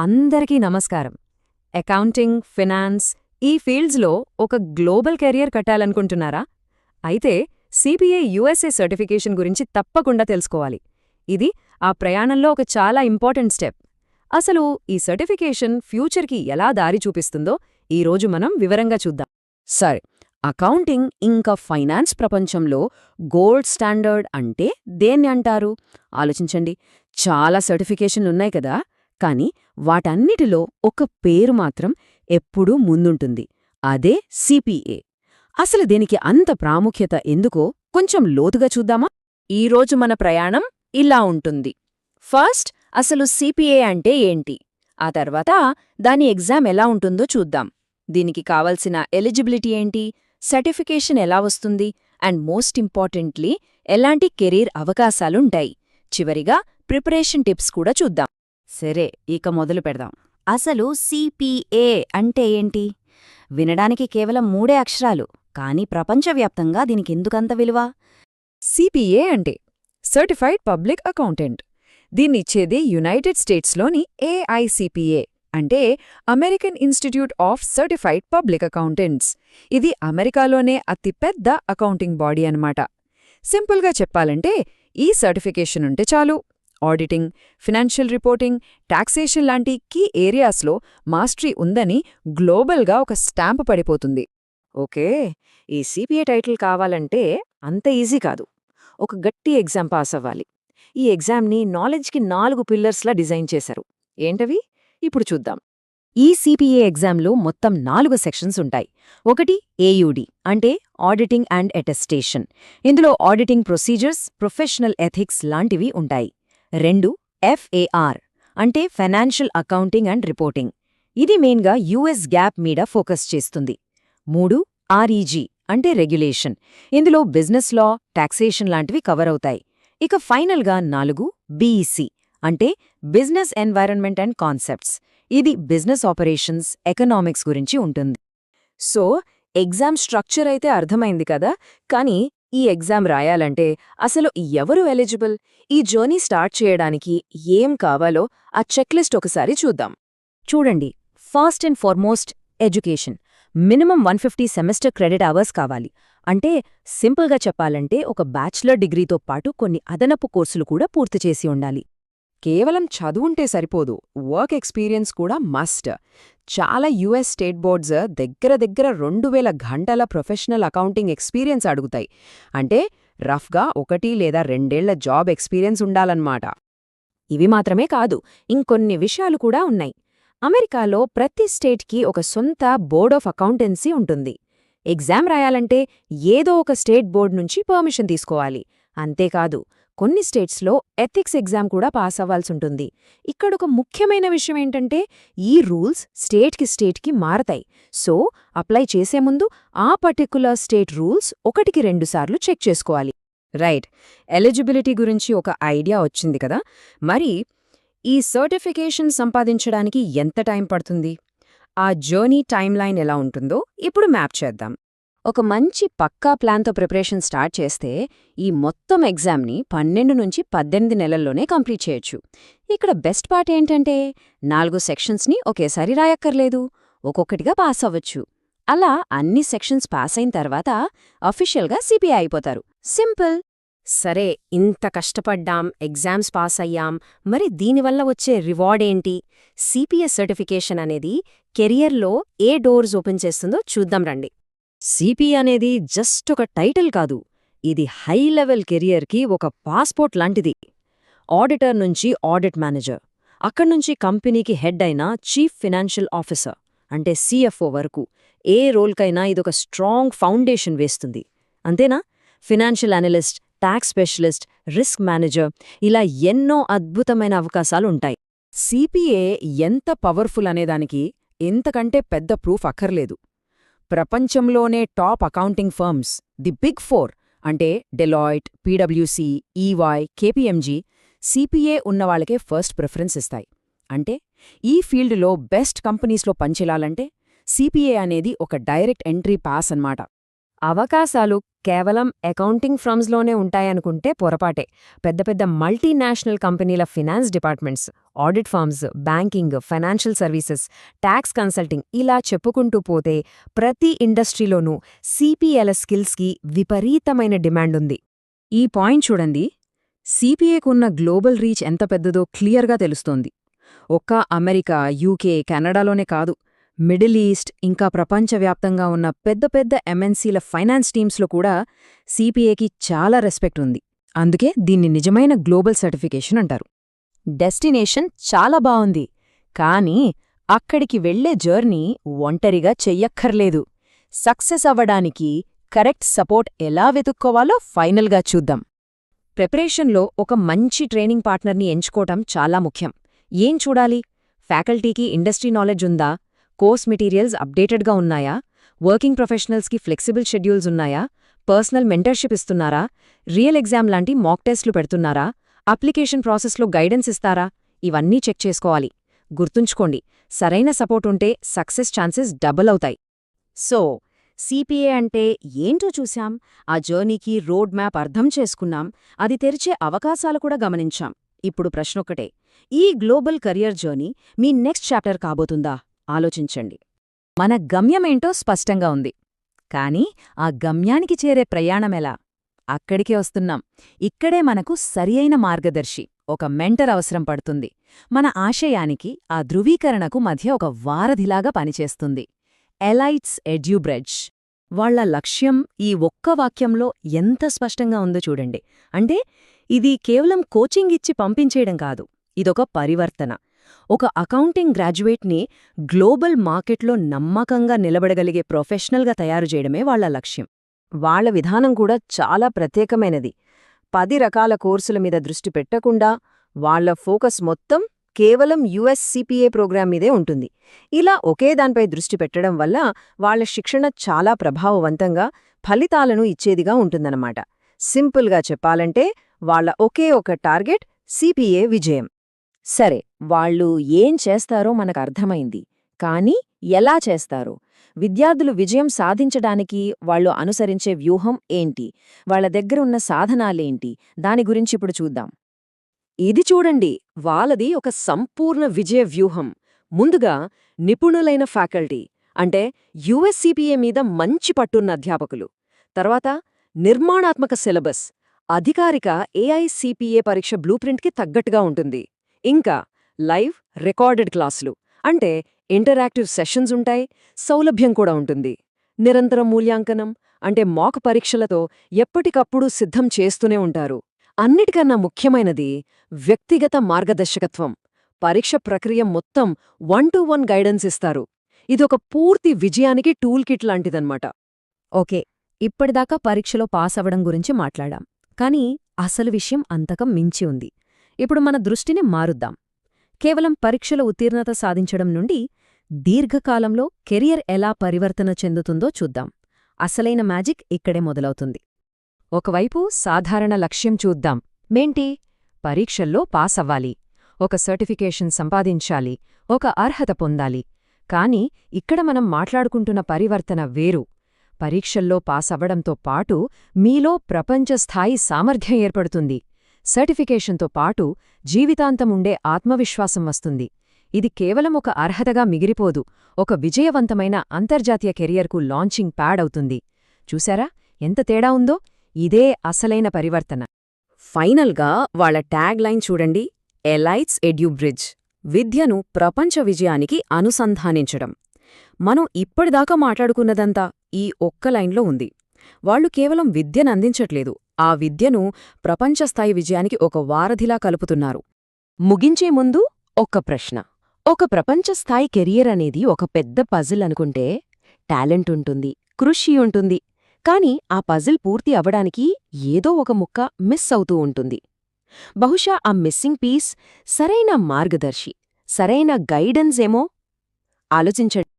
అందరికీ నమస్కారం. Accounting, finance ఈ ఫీల్డ్స్లో ఒక గ్లోబల్ కెరియర్ కట్టాలనుకుంటున్నారా? అయితే సిపిఏ యుఎస్ఏ సర్టిఫికేషన్ గురించి తప్పకుండా తెలుసుకోవాలి. ఇది ఆ ప్రయాణంలో ఒక చాలా ఇంపార్టెంట్ స్టెప్. అసలు ఈ సర్టిఫికేషన్ ఫ్యూచర్కి ఎలా దారి చూపిస్తుందో ఈరోజు మనం వివరంగా చూద్దాం. సరే, అకౌంటింగ్ ఇంకా ఫైనాన్స్ ప్రపంచంలో గోల్డ్ స్టాండర్డ్ అంటే దేన్ని అంటారు? ఆలోచించండి. చాలా సర్టిఫికేషన్లున్నాయి కదా, కానీ వాటన్నిటిలో ఒక పేరు మాత్రం ఎప్పుడూ ముందుంటుంది. అదే సిపిఏ. అసలు దీనికి అంత ప్రాముఖ్యత ఎందుకో కొంచెం లోతుగా చూద్దామా? ఈరోజు మన ప్రయాణం ఇలా ఉంటుంది. ఫస్ట్ అసలు సిపిఏ అంటే ఏంటి, ఆ తర్వాత దాని ఎగ్జామ్ ఎలా ఉంటుందో చూద్దాం. దీనికి కావలసిన ఎలిజిబిలిటీ ఏంటి, సర్టిఫికేషన్ ఎలా వస్తుంది, అండ్ మోస్ట్ ఇంపార్టెంట్లీ ఎలాంటి కెరీర్ అవకాశాలుంటాయి. చివరిగా ప్రిపరేషన్ టిప్స్ కూడా చూద్దాం. సరే, ఇక మొదలు పెడదాం. అసలు సిపిఏ అంటే ఏంటి? వినడానికి కేవలం 3 అక్షరాలు, కానీ ప్రపంచవ్యాప్తంగా దీనికెందుకంత విలువ? సిపిఏ అంటే సర్టిఫైడ్ పబ్లిక్ అకౌంటెంట్. దీన్నిచ్చేది యునైటెడ్ స్టేట్స్లోని ఏఐసిపిఏ అంటే American institute of certified public accountants. ఇది అమెరికాలోనే అతిపెద్ద అకౌంటింగ్ బాడీ అన్నమాట. సింపుల్గా చెప్పాలంటే ఈ సర్టిఫికేషన్ ఉంటే చాలు, ఆడిటింగ్, ఫినాన్షియల్ రిపోర్టింగ్, టాక్సేషన్ లాంటి కీ ఏరియాస్లో మాస్టరీ ఉందని గ్లోబల్గా ఒక స్టాంపు పడిపోతుంది. ఓకే, ఈ సిపిఏ టైటిల్ కావాలంటే అంత ఈజీ కాదు. ఒక గట్టి ఎగ్జామ్ పాస్ అవ్వాలి. ఈ ఎగ్జామ్ని నాలెడ్జ్కి 4 పిల్లర్స్లా డిజైన్ చేశారు. ఏంటవి? ఇప్పుడు చూద్దాం. ఈ సిపిఏ ఎగ్జామ్లో మొత్తం 4 సెక్షన్స్ ఉంటాయి. ఒకటి ఏయుడి అంటే ఆడిటింగ్ అండ్ అటెస్టేషన్. ఇందులో ఆడిటింగ్ ప్రొసీజర్స్, ప్రొఫెషనల్ ఎథిక్స్ లాంటివి ఉంటాయి. 2 ఎఫ్ఏఆర్ అంటే ఫైనాన్షియల్ అకౌంటింగ్ అండ్ రిపోర్టింగ్. ఇది మెయిన్గా యుఎస్ గ్యాప్ మీద ఫోకస్ చేస్తుంది. 3 ఆర్ఈజీ అంటే రెగ్యులేషన్. ఇందులో బిజినెస్ లా, టాక్సేషన్ లాంటివి కవర్ అవుతాయి. ఇక ఫైనల్గా 4 బీఈసీ అంటే బిజినెస్ ఎన్వైరన్మెంట్ అండ్ కాన్సెప్ట్స్. ఇది బిజినెస్ ఆపరేషన్స్, ఎకనామిక్స్ గురించి ఉంటుంది. సో ఎగ్జామ్ స్ట్రక్చర్ అయితే అర్థమైంది కదా, కానీ ఈ ఎగ్జామ్ రాయాలంటే అసలు ఎవరు ఎలిజిబుల్, ఈ జర్నీ స్టార్ట్ చేయడానికి ఏం కావాలో ఆ చెక్లిస్ట్ ఒకసారి చూద్దాం. చూడండి, first and foremost education. Minimum 150 semester credit hours కావాలి. అంటే సింపుల్గా చెప్పాలంటే ఒక బ్యాచిలర్ డిగ్రీతో పాటు కొన్ని అదనపు కోర్సులు కూడా పూర్తి చేసి ఉండాలి. కేవలం చదువుంటే సరిపోదు, వర్క్ ఎక్స్పీరియన్స్ కూడా మస్ట్. చాలా యుఎస్ స్టేట్ బోర్డ్స్ దగ్గర 2000 గంటల ప్రొఫెషనల్ అకౌంటింగ్ ఎక్స్పీరియన్స్ అడుగుతాయి. అంటే రఫ్గా 1 లేదా 2 ఏళ్ల జాబ్ ఎక్స్పీరియన్స్ ఉండాలన్నమాట. ఇవి మాత్రమే కాదు, ఇంకొన్ని విషయాలు కూడా ఉన్నాయి. అమెరికాలో ప్రతి స్టేట్కి ఒక సొంత బోర్డ్ ఆఫ్ అకౌంటెన్సీ ఉంటుంది. ఎగ్జామ్ రాయాలంటే ఏదో ఒక స్టేట్ బోర్డ్ నుంచి పర్మిషన్ తీసుకోవాలి. అంతేకాదు, కొన్ని స్టేట్స్లో ఎథిక్స్ ఎగ్జామ్ కూడా పాస్ అవ్వాల్సుంటుంది. ఇక్కడొక ముఖ్యమైన విషయం ఏంటంటే ఈ రూల్స్ స్టేట్కి మారతాయి. సో అప్లై చేసే ముందు ఆ పర్టిక్యులర్ స్టేట్ రూల్స్ 1కి 2 సార్లు చెక్ చేసుకోవాలి. రైట్, ఎలిజిబిలిటీ గురించి ఒక ఐడియా వచ్చింది కదా. మరి ఈ సర్టిఫికేషన్ సంపాదించడానికి ఎంత టైం పడుతుంది, ఆ జర్నీ టైమ్లైన్ ఎలా ఉంటుందో ఇప్పుడు మ్యాప్ చేద్దాం. ఒక మంచి పక్కా ప్లాన్తో ప్రిపరేషన్ స్టార్ట్ చేస్తే ఈ మొత్తం ఎగ్జామ్ని 12 నుంచి 18 నెలల్లోనే కంప్లీట్ చేయొచ్చు. ఇక్కడ బెస్ట్ పార్ట్ ఏంటంటే 4 సెక్షన్స్ని ఒకేసారి రాయక్కర్లేదు, ఒక్కొక్కటిగా పాస్ అవ్వచ్చు. అలా అన్ని సెక్షన్స్ పాస్ అయిన తర్వాత అఫీషియల్గా సిపిఐ అయిపోతారు. సింపుల్. సరే, ఇంత కష్టపడ్డాం, ఎగ్జామ్స్ పాస్ అయ్యాం, మరి దీనివల్ల వచ్చే రివార్డ్ ఏంటి? సిపిఏ సర్టిఫికేషన్ అనేది కెరియర్లో ఏ డోర్స్ ఓపెన్ చేస్తుందో చూద్దాం రండి. సిపిఏ అనేది జస్ట్ ఒక టైటిల్ కాదు, ఇది హై లెవెల్ కెరియర్కి ఒక పాస్పోర్ట్ లాంటిది. ఆడిటర్ నుంచి ఆడిట్ మేనేజర్, అక్కడ్నుంచి కంపెనీకి హెడ్ అయిన చీఫ్ ఫినాన్షియల్ ఆఫీసర్ అంటే సిఎఫ్ఓ వరకు ఏ రోల్కైనా ఇదొక స్ట్రాంగ్ ఫౌండేషన్ వేస్తుంది. అంతేనా? Financial analyst, talks specialist, risk manager, ఇలా ఎన్నో అద్భుతమైన అవకాశాలుంటాయి. సిపిఏ ఎంత పవర్ఫుల్ అనేదానికి ఇంతకంటే పెద్ద ప్రూఫ్ అక్కర్లేదు. ప్రపంచంలోనే top accounting firms, the big 4 అంటే డెలాయిట్, పీడబ్ల్యూసీ, ఈవై, కేపీఎంజీ సిపిఏ ఉన్నవాళ్లకే ఫస్ట్ ప్రిఫరెన్స్ ఇస్తాయి. అంటే ఈ ఫీల్డ్లో బెస్ట్ కంపెనీస్లో పనిచేయాలంటే సిపిఏ అనేది ఒక డైరెక్ట్ ఎంట్రీ పాస్ అన్నమాట. అవకాశాలు కేవలం అకౌంటింగ్ ఫర్మ్స్లోనే ఉంటాయనుకుంటే పొరపాటే. పెద్ద పెద్ద మల్టీనేషనల్ కంపెనీల finance departments, audit firms, banking, financial services, tax consulting ఇలా చెప్పుకుంటూ పోతే ప్రతి ఇండస్ట్రీలోనూ సిపిఏల స్కిల్స్కి విపరీతమైన డిమాండుంది. ఈ పాయింట్ చూడండి. సిపిఏకున్న గ్లోబల్ రీచ్ ఎంత పెద్దదో క్లియర్గా తెలుస్తోంది. ఒక్క అమెరికా, యూకే, కెనడాలోనే కాదు, మిడిల్ ఈస్ట్ ఇంకా ప్రపంచవ్యాప్తంగా ఉన్న పెద్ద పెద్ద ఎంఎన్సీల ఫైనాన్స్ టీమ్స్లో కూడా సిపిఏకి చాలా రెస్పెక్ట్ ఉంది. అందుకే దీన్ని నిజమైన గ్లోబల్ సర్టిఫికేషన్ అంటారు. డెస్టినేషన్ చాలా బావుంది, కానీ అక్కడికి వెళ్లే జర్నీ ఒంటరిగా చెయ్యక్కర్లేదు. సక్సెస్ అవ్వడానికి కరెక్ట్ సపోర్ట్ ఎలా వెతుక్కోవాలో ఫైనల్గా చూద్దాం. ప్రిపరేషన్లో ఒక మంచి ట్రైనింగ్ పార్ట్నర్ని ఎంచుకోవటం చాలా ముఖ్యం. ఏం చూడాలి? ఫ్యాకల్టీకి ఇండస్ట్రీ నాలెడ్జ్ ఉందా? కోర్స్ మెటీరియల్స్ అప్డేటెడ్గా ఉన్నాయా? వర్కింగ్ ప్రొఫెషనల్స్కి ఫ్లెక్సిబుల్ షెడ్యూల్స్ ఉన్నాయా? పర్సనల్ మెంటర్షిప్ ఇస్తున్నారా? రియల్ ఎగ్జామ్ లాంటి మాక్ టెస్ట్లు పెడుతున్నారా? అప్లికేషన్ ప్రాసెస్లో గైడెన్స్ ఇస్తారా? ఇవన్నీ చెక్ చేసుకోవాలి. గుర్తుంచుకోండి, సరైన సపోర్ట్ ఉంటే సక్సెస్ ఛాన్సెస్ డబుల్ అవుతాయి. సో సిపిఏ అంటే ఏంటో చూశాం, ఆ జర్నీకి రోడ్ మ్యాప్ అర్థం చేసుకున్నాం, అది తెరిచే అవకాశాలు కూడా గమనించాం. ఇప్పుడు ప్రశ్నొక్కటే, ఈ గ్లోబల్ కెరియర్ జర్నీ మీ నెక్స్ట్ చాప్టర్ కాబోతుందా? ఆలోచించండి. మన గమ్యమేంటో స్పష్టంగా ఉంది, కానీ ఆ గమ్యానికి చేరే ప్రయాణమెలా? అక్కడికే వస్తున్నాం. ఇక్కడే మనకు సరియైన మార్గదర్శి, ఒక మెంటర్ అవసరం పడుతుంది. మన ఆశయానికి, ఆ ధృవీకరణకు మధ్య ఒక వారధిలాగా పనిచేస్తుంది. ఎలైట్స్ ఎడ్యూబ్రిడ్జ్. వాళ్ల లక్ష్యం ఈ ఒక్క వాక్యంలో ఎంత స్పష్టంగా ఉందో చూడండి. అంటే ఇది కేవలం కోచింగ్ ఇచ్చి పంపించేయడం కాదు, ఇదొక పరివర్తన. ఒక అకౌంటింగ్ గ్రాడ్యుయేట్ని గ్లోబల్ మార్కెట్లో నమ్మకంగా నిలబడగలిగే ప్రొఫెషనల్గా తయారు చేయడమే వాళ్ల లక్ష్యం. వాళ్ల విధానం కూడా చాలా ప్రత్యేకమైనది. 10 రకాల కోర్సుల మీద దృష్టి పెట్టకుండా వాళ్ల ఫోకస్ మొత్తం కేవలం యుఎస్ సిపిఏ ప్రోగ్రాం మీదే ఉంటుంది. ఇలా ఒకే దానిపై దృష్టి పెట్టడం వల్ల వాళ్ల శిక్షణ చాలా ప్రభావవంతంగా, ఫలితాలను ఇచ్చేదిగా ఉంటుందన్నమాట. సింపుల్గా చెప్పాలంటే వాళ్ల ఒకే ఒక టార్గెట్ సిపిఏ విజయం. సరే, వాళ్ళు ఏం చేస్తారో మనకు అర్థమైంది, కానీ ఎలా చేస్తారో? విద్యార్థులు విజయం సాధించడానికి వాళ్ళు అనుసరించే వ్యూహం ఏంటి? వాళ్ల దగ్గరున్న సాధనాలేంటి? దాని గురించి ఇప్పుడు చూద్దాం. ఇది చూడండి, వాళ్ళది ఒక సంపూర్ణ విజయ వ్యూహం. ముందుగా నిపుణులైన ఫ్యాకల్టీ, అంటే యుఎస్సిపిఏ మీద మంచి పట్టున్న అధ్యాపకులు. తర్వాత నిర్మాణాత్మక సిలబస్, అధికారిక ఏఐసిపిఏ పరీక్ష బ్లూప్రింట్కి తగ్గట్టుగా ఉంటుంది. ఇంకా లైవ్ రికార్డెడ్ క్లాసులు, అంటే ఇంటరాక్టివ్ సెషన్స్ ఉంటాయి, సౌలభ్యం కూడా ఉంటుంది. నిరంతరం మూల్యాంకనం, అంటే మాక్ పరీక్షలతో ఎప్పటికప్పుడు సిద్ధం చేస్తూనే ఉంటారు. అన్నిటికన్నా ముఖ్యమైనది వ్యక్తిగత మార్గదర్శకత్వం. పరీక్ష ప్రక్రియ మొత్తం 1-to-1 గైడెన్స్ ఇస్తారు. ఇదొక పూర్తి విజయానికి టూల్ కిట్ లాంటిదన్నమాట. ఓకే, ఇప్పటిదాకా పరీక్షలో పాస్ అవ్వడం గురించి మాట్లాడాం, కానీ అసలు విషయం అంతకం మించి ఉంది. ఇప్పుడు మన దృష్టిని మారుద్దాం. కేవలం పరీక్షల ఉత్తీర్ణత సాధించడం నుండి దీర్ఘకాలంలో కెరియర్ ఎలా పరివర్తన చెందుతుందో చూద్దాం. అసలైన మ్యాజిక్ ఇక్కడే మొదలవుతుంది. ఒకవైపు సాధారణ లక్ష్యం చూద్దాం. మేంటి? పరీక్షల్లో పాస్ అవ్వాలి, ఒక సర్టిఫికేషన్ సంపాదించాలి, ఒక అర్హత పొందాలి. కాని ఇక్కడ మనం మాట్లాడుకుంటున్న పరివర్తన వేరు. పరీక్షల్లో పాస్ అవ్వడంతో పాటు మీలో ప్రపంచస్థాయి సామర్థ్యం ఏర్పడుతుంది. సర్టిఫికేషన్తో పాటు జీవితాంతముండే ఆత్మవిశ్వాసం వస్తుంది. ఇది కేవలం ఒక అర్హతగా మిగిలిపోదు, ఒక విజయవంతమైన అంతర్జాతీయ కెరియర్కు లాంచింగ్ ప్యాడ్ అవుతుంది. చూశారా ఎంత తేడా ఉందో? ఇదే అసలైన పరివర్తన. ఫైనల్గా వాళ్ల ట్యాగ్ లైన్ చూడండి, ఎలైట్స్ ఎడ్యూబ్రిడ్జ్, విద్యను ప్రపంచ విజయానికి అనుసంధానించడం. మనం ఇప్పటిదాకా మాట్లాడుకున్నదంతా ఈ ఒక్క లైన్లో ఉంది. వాళ్లు కేవలం విద్యనందించట్లేదు, ఆ విద్యను ప్రపంచస్థాయి విజయానికి ఒక వారధిలా కలుపుతున్నారు. ముగించే ముందు ఒక్క ప్రశ్న. ఒక ప్రపంచస్థాయి కెరియర్ అనేది ఒక పెద్ద పజిల్ అనుకుంటే, టాలెంట్ ఉంటుంది, కృషి ఉంటుంది, కాని ఆ పజిల్ పూర్తి అవ్వడానికి ఏదో ఒక ముక్క మిస్ అవుతూ ఉంటుంది. బహుశా ఆ మిస్సింగ్ పీస్ సరైన మార్గదర్శి, సరైన గైడెన్స్ ఏమో. ఆలోచించండి.